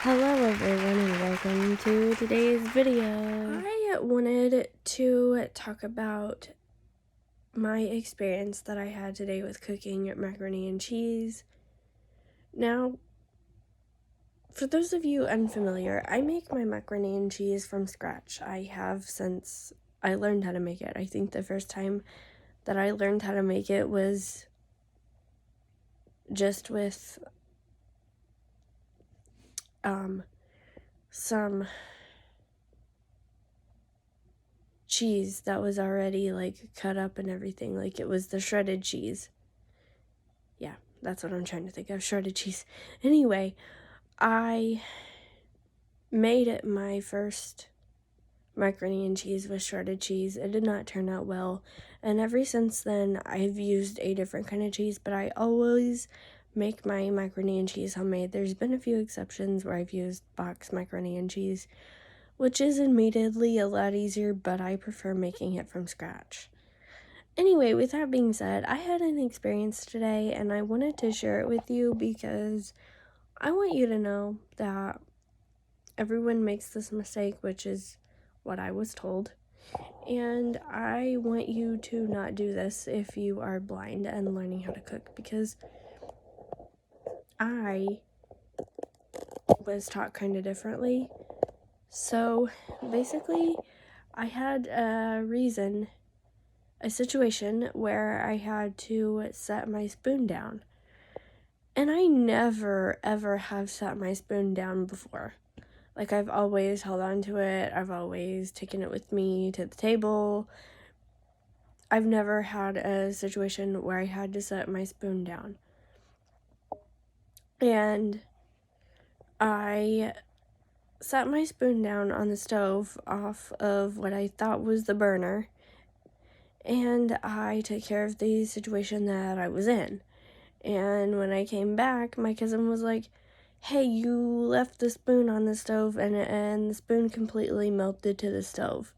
Hello everyone and welcome to today's video. I wanted to talk about my experience that I had today with cooking macaroni and cheese. Now, for those of you unfamiliar, I make my macaroni and cheese from scratch. I have since I learned how to make it. I think the first time that I learned how to make it was just with some cheese that was already like cut up and everything. Like it was the shredded cheese. Yeah, that's what I'm trying to think of, shredded cheese. Anyway, I made my first macaroni and cheese with shredded cheese. It did not turn out well, and ever since then I've used a different kind of cheese, but I always make my macaroni and cheese homemade. There's been a few exceptions where I've used box macaroni and cheese, which is admittedly a lot easier, but I prefer making it from scratch. Anyway, with that being said, I had an experience today and I wanted to share it with you because I want you to know that everyone makes this mistake, which is what I was told. And I want you to not do this if you are blind and learning how to cook, because I was taught kind of differently. So basically, I had a situation where I had to set my spoon down. And I never, ever have set my spoon down before. Like, I've always held on to it. I've always taken it with me to the table. I've never had a situation where I had to set my spoon down. And I set my spoon down on the stove off of what I thought was the burner. And I took care of the situation that I was in. And when I came back, my cousin was like, "Hey, you left the spoon on the stove and the spoon completely melted to the stove."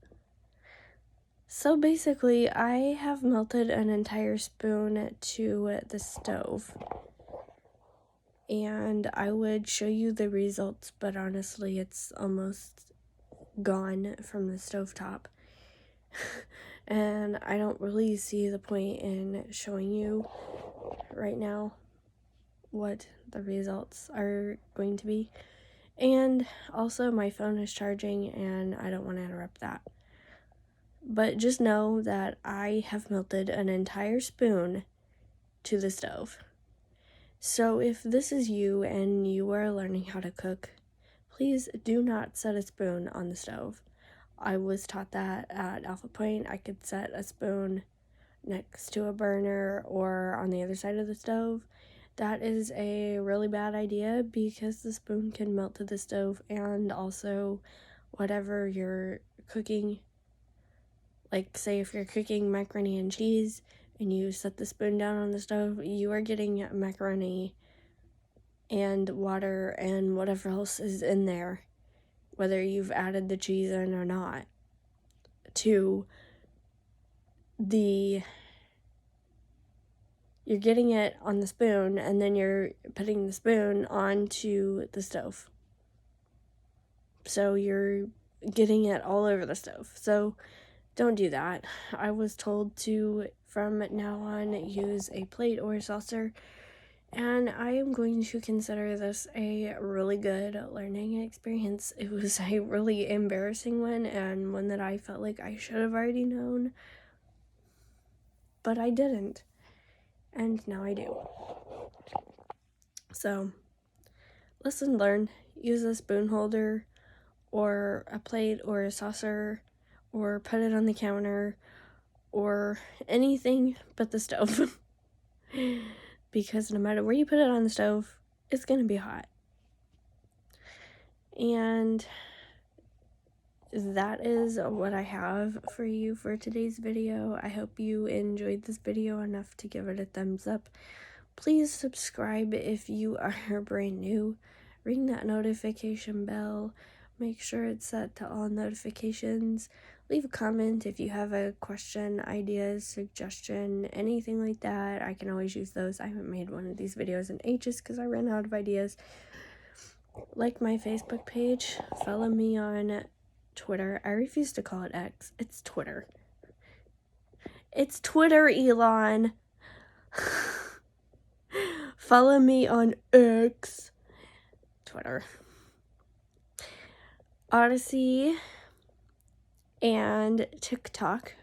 So basically, I have melted an entire spoon to the stove. And I would show you the results, but honestly, it's almost gone from the stovetop. And I don't really see the point in showing you right now what the results are going to be. And also, my phone is charging and I don't want to interrupt that. But just know that I have melted an entire spoon to the stove. So if this is you and you are learning how to cook, please do not set a spoon on the stove. I was taught that at Alpha Point. I could set a spoon next to a burner or on the other side of the stove. That is a really bad idea because the spoon can melt to the stove, and also whatever you're cooking, like say if you're cooking macaroni and cheese and you set the spoon down on the stove, you are getting macaroni and water and whatever else is in there, whether you've added the cheese in or not, to you're getting it on the spoon, and then you're putting the spoon onto the stove. So you're getting it all over the stove. So don't do that. I was told to, from now on, use a plate or a saucer. And I am going to consider this a really good learning experience. It was a really embarrassing one, and one that I felt like I should have already known. But I didn't. And now I do. So, lesson learned. Use a spoon holder or a plate or a saucer, or put it on the counter, or anything but the stove. Because no matter where you put it on the stove, it's going to be hot. And that is what I have for you for today's video. I hope you enjoyed this video enough to give it a thumbs up. Please subscribe if you are brand new. Ring that notification bell. Make sure it's set to all notifications. Leave a comment if you have a question, ideas, suggestion, anything like that. I can always use those. I haven't made one of these videos in ages because I ran out of ideas. like my Facebook page, follow me on Twitter. I refuse to call it X. It's Twitter. It's Twitter, Elon. Follow me on X. Twitter. Odyssey and TikTok,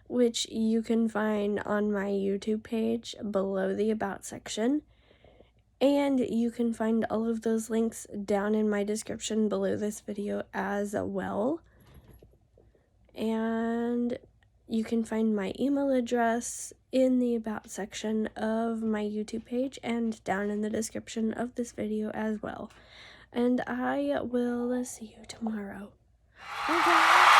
which you can find on my YouTube page below the About section. And you can find all of those links down in my description below this video as well. And you can find my email address in the About section of my YouTube page and down in the description of this video as well. And I will see you tomorrow. Okay.